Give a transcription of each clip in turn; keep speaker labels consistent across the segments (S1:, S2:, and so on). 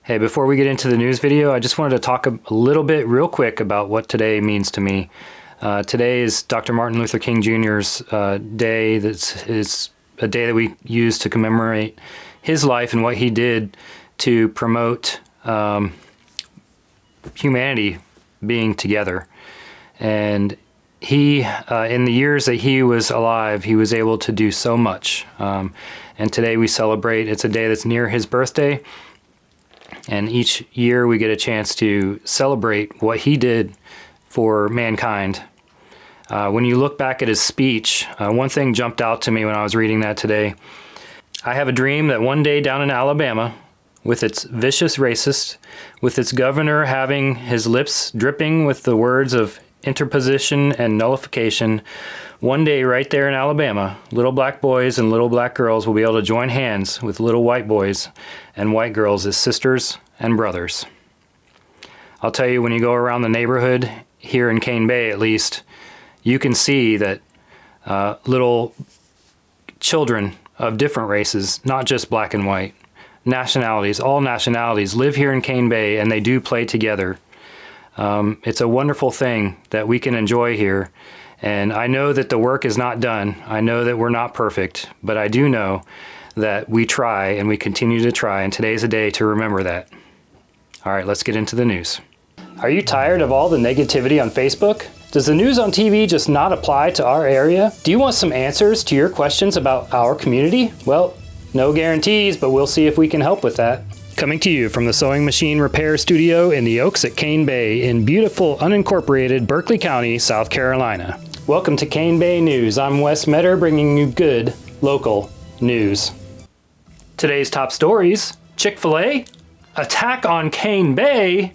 S1: Hey, before we get into the news video, I just wanted to talk a little bit real quick about what today means to me. Today is Dr. Martin Luther King Jr.'s day. Is a day that we use to commemorate his life and what he did to promote humanity being together. And he, in the years that he was alive, he was able to do so much. And today we celebrate, it's a day that's near his birthday. And each year we get a chance to celebrate what he did for mankind. When you look back at his speech, one thing jumped out to me when I was reading that today. I have a dream that one day down in Alabama, with its vicious racist, with its governor having his lips dripping with the words of interposition and nullification, one day right there in Alabama, little black boys and little black girls will be able to join hands with little white boys and white girls as sisters and brothers. I'll tell you, when you go around the neighborhood, here in Cane Bay at least, you can see that little children of different races, not just black and white, nationalities, all nationalities live here in Cane Bay, and they do play together. It's a wonderful thing that we can enjoy here. And I know that the work is not done. I know that we're not perfect, but I do know that we try and we continue to try, and today's a day to remember that. All right, let's get into the news. Are you tired of all the negativity on Facebook? Does the news on TV just not apply to our area? Do you want some answers to your questions about our community? Well, no guarantees, but we'll see if we can help with that. Coming to you from the Sewing Machine Repair Studio in the Oaks at Cane Bay in beautiful, unincorporated Berkeley County, South Carolina. Welcome to Cane Bay News. I'm Wes Metter, bringing you good, local news. Today's top stories: Chick-fil-A, attack on Cane Bay,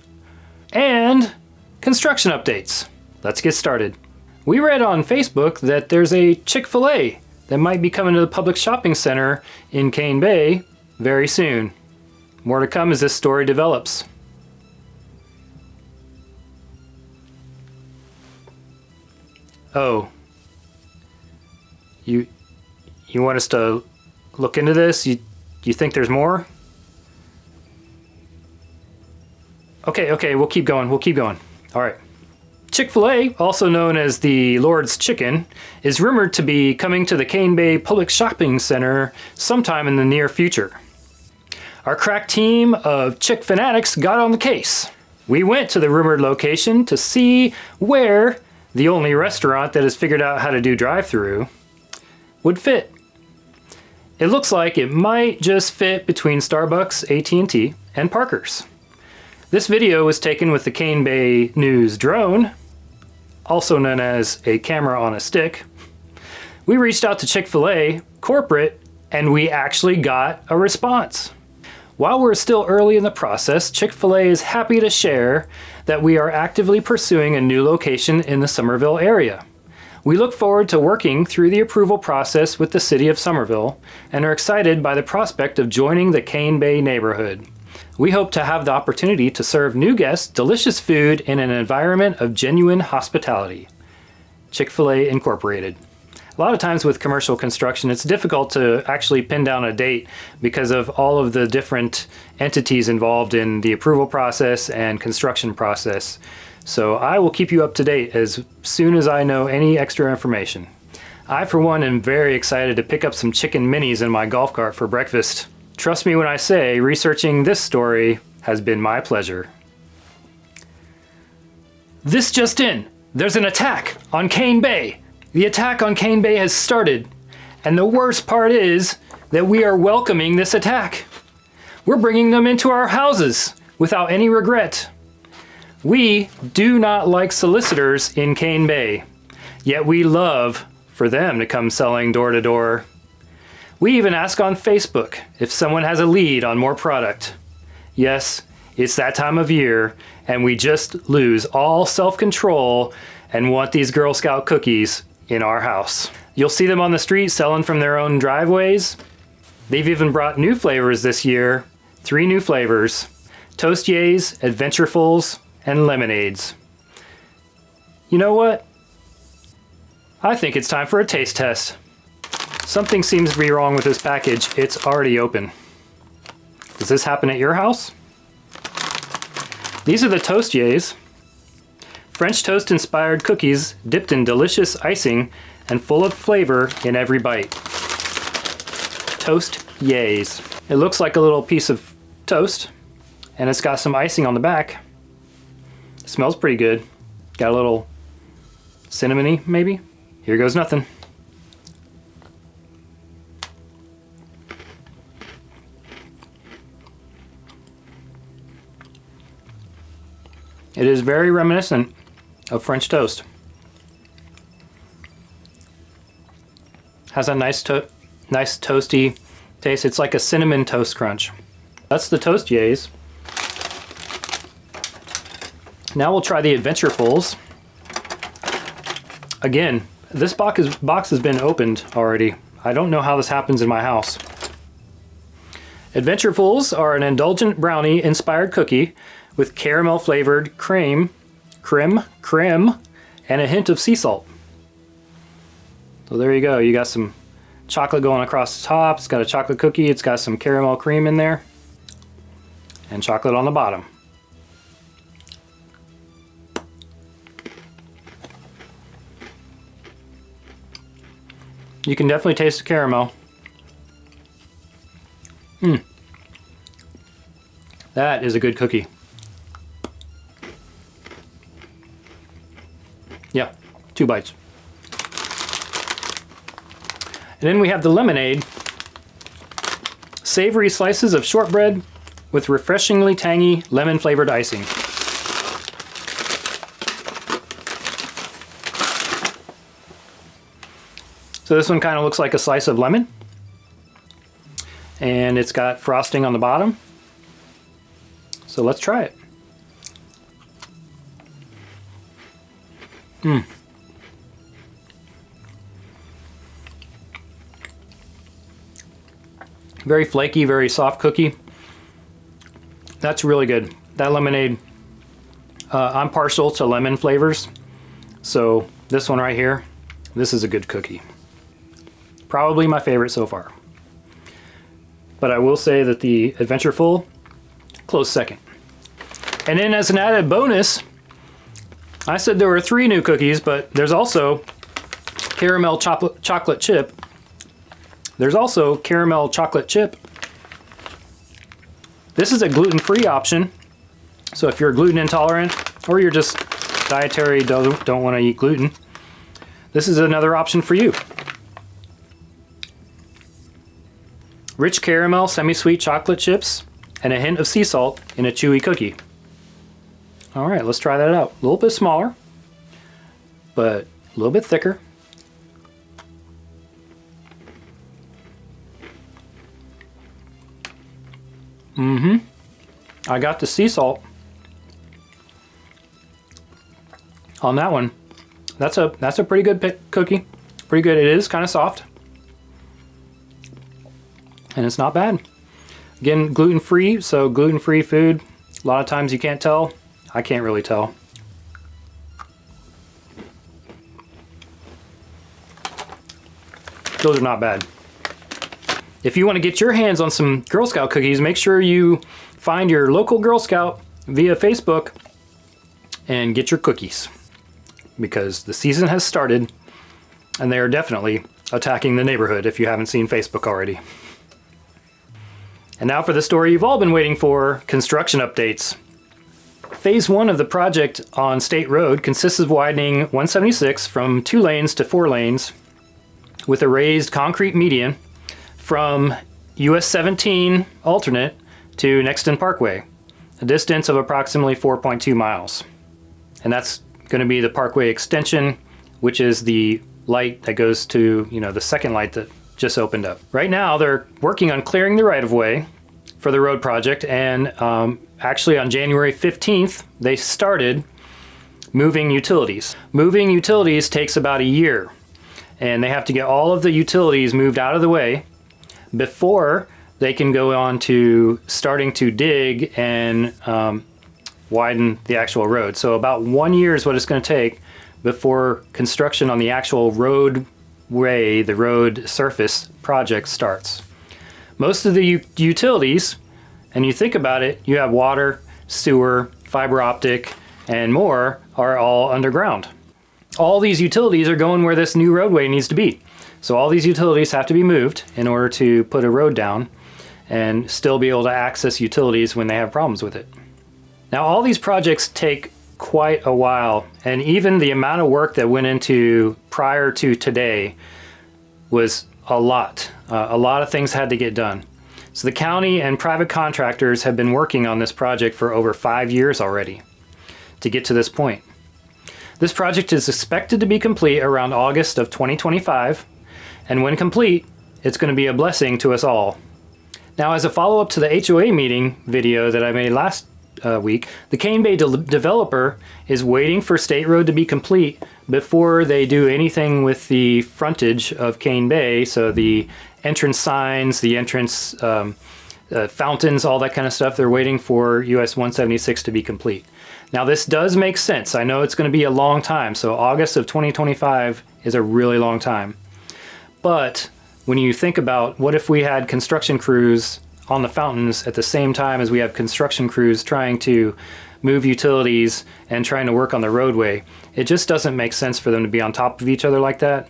S1: and construction updates. Let's get started. We read on Facebook that there's a Chick-fil-A that might be coming to the public shopping center in Cane Bay very soon. More to come as this story develops. Oh, you want us to look into this? You think there's more? Okay, we'll keep going. All right. Chick-fil-A, also known as the Lord's Chicken, is rumored to be coming to the Cane Bay Public Shopping Center sometime in the near future. Our crack team of Chick fanatics got on the case. We went to the rumored location to see where the only restaurant that has figured out how to do drive-thru would fit. It looks like it might just fit between Starbucks, AT&T, and Parker's. This video was taken with the Cane Bay News drone, also known as a camera on a stick. We reached out to Chick-fil-A corporate, and we actually got a response. While we're still early in the process, Chick-fil-A is happy to share that we are actively pursuing a new location in the Somerville area. We look forward to working through the approval process with the city of Somerville and are excited by the prospect of joining the Cane Bay neighborhood. We hope to have the opportunity to serve new guests delicious food in an environment of genuine hospitality. Chick-fil-A Incorporated. A lot of times with commercial construction, it's difficult to actually pin down a date because of all of the different entities involved in the approval process and construction process. So I will keep you up to date as soon as I know any extra information. I, for one, am very excited to pick up some chicken minis in my golf cart for breakfast. Trust me when I say researching this story has been my pleasure. This just in, there's an attack on Cane Bay. The attack on Cane Bay has started, and the worst part is that we are welcoming this attack. We're bringing them into our houses without any regret. We do not like solicitors in Cane Bay, yet we love for them to come selling door to door. We even ask on Facebook if someone has a lead on more product. Yes, it's that time of year, and we just lose all self-control and want these Girl Scout cookies in our house. You'll see them on the street selling from their own driveways. They've even brought new flavors this year, 3 new flavors: Toastiers, Adventurefuls, and Lemonades. You know what? I think it's time for a taste test. Something seems to be wrong with this package. It's already open. Does this happen at your house? These are the Toastiers. French toast inspired cookies dipped in delicious icing and full of flavor in every bite. Toastiers. It looks like a little piece of toast, and it's got some icing on the back. It smells pretty good. Got a little cinnamony, maybe? Here goes nothing. It is very reminiscent of French toast. Has a nice toasty taste. It's like a cinnamon toast crunch. That's the Toastiers. Now we'll try the Adventurefuls. Again, this box has been opened already. I don't know how this happens in my house. Adventurefuls are an indulgent brownie inspired cookie with caramel flavored creme, and a hint of sea salt. So there you go. You got some chocolate going across the top. It's got a chocolate cookie. It's got some caramel cream in there and chocolate on the bottom. You can definitely taste the caramel. That is a good cookie. Yeah, 2 bites. And then we have the lemonade. Savory slices of shortbread with refreshingly tangy lemon flavored icing. So this one kind of looks like a slice of lemon. And it's got frosting on the bottom. So let's try it. Very flaky, very soft cookie. That's really good. That lemonade, I'm partial to lemon flavors. So this one right here, this is a good cookie. Probably my favorite so far. But I will say that the Adventureful, close second. And then as an added bonus, I said there were 3 new cookies, but there's also caramel chocolate chip. There's also caramel chocolate chip. This is a gluten-free option. So if you're gluten intolerant or you're just dietary, don't want to eat gluten, this is another option for you. Rich caramel, semi-sweet chocolate chips, and a hint of sea salt in a chewy cookie. All right, let's try that out. A little bit smaller, but a little bit thicker. I got the sea salt on that one. That's a pretty good cookie. Pretty good. It is kind of soft, and it's not bad. Again, gluten-free, so gluten-free food. A lot of times you can't tell. I can't really tell. Those are not bad. If you want to get your hands on some Girl Scout cookies, make sure you find your local Girl Scout via Facebook and get your cookies, because the season has started and they are definitely attacking the neighborhood if you haven't seen Facebook already. And now for the story you've all been waiting for, construction updates. Phase 1 of the project on State Road consists of widening 176 from 2 lanes to 4 lanes with a raised concrete median from US 17 alternate to Nexton Parkway, a distance of approximately 4.2 miles. And that's going to be the Parkway extension, which is the light that goes to, the second light that just opened up. Right now, they're working on clearing the right-of-way for the road project, and actually on January 15th, they started moving utilities. Moving utilities takes about a year, and they have to get all of the utilities moved out of the way before they can go on to starting to dig and widen the actual road. So about 1 year is what it's going to take before construction on the actual roadway, the road surface project starts. Most of the utilities, and you think about it, you have water, sewer, fiber optic, and more are all underground. All these utilities are going where this new roadway needs to be. So all these utilities have to be moved in order to put a road down and still be able to access utilities when they have problems with it. Now, all these projects take quite a while, and even the amount of work that went into prior to today was a lot. A lot of things had to get done. So the county and private contractors have been working on this project for over 5 years already to get to this point. This project is expected to be complete around August of 2025, and when complete, it's going to be a blessing to us all. Now, as a follow-up to the HOA meeting video that I made last week, the Cane Bay developer is waiting for State Road to be complete before they do anything with the frontage of Cane Bay, so the entrance signs, the entrance fountains, all that kind of stuff. They're waiting for US 176 to be complete. Now, this does make sense. I know it's going to be a long time, so August of 2025 is a really long time. But when you think about what if we had construction crews on the fountains at the same time as we have construction crews trying to move utilities and trying to work on the roadway, it just doesn't make sense for them to be on top of each other like that.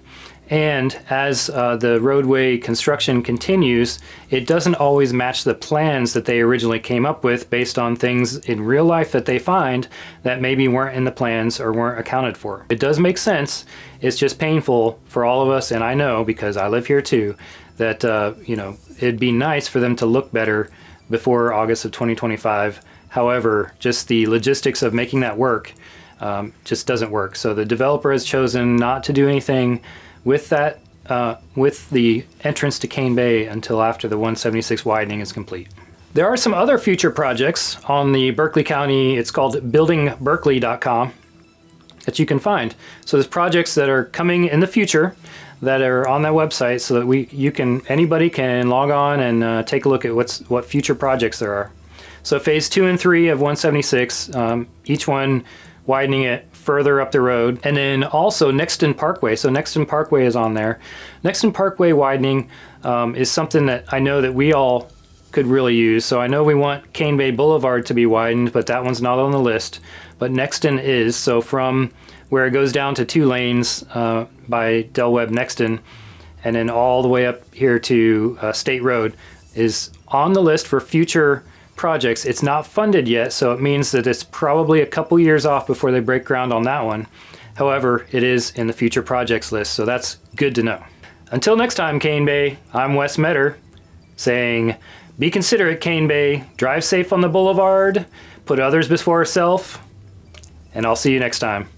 S1: And as the roadway construction continues, it doesn't always match the plans that they originally came up with based on things in real life that they find that maybe weren't in the plans or weren't accounted for. It does make sense. It's just painful for all of us, and I know because I live here too, that it'd be nice for them to look better before August of 2025. However, just the logistics of making that work just doesn't work. So the developer has chosen not to do anything with that, with the entrance to Cane Bay until after the 176 widening is complete. There are some other future projects on the Berkeley County, it's called buildingberkeley.com, that you can find. So there's projects that are coming in the future that are on that website so that anybody can log on and take a look at what future projects there are. So phase 2 and 3 of 176, each one widening it further up the road. And then also Nexton Parkway. So Nexton Parkway is on there. Nexton Parkway widening is something that I know that we all could really use. So I know we want Cane Bay Boulevard to be widened, but that one's not on the list. But Nexton is. So from where it goes down to 2 lanes by Del Webb Nexton, and then all the way up here to State Road is on the list for future projects. It's not funded yet, so it means that it's probably a couple years off before they break ground on that one. However, it is in the future projects list, so that's good to know. Until next time, Cane Bay, I'm Wes Metter saying, be considerate, Cane Bay, drive safe on the boulevard, put others before self, and I'll see you next time.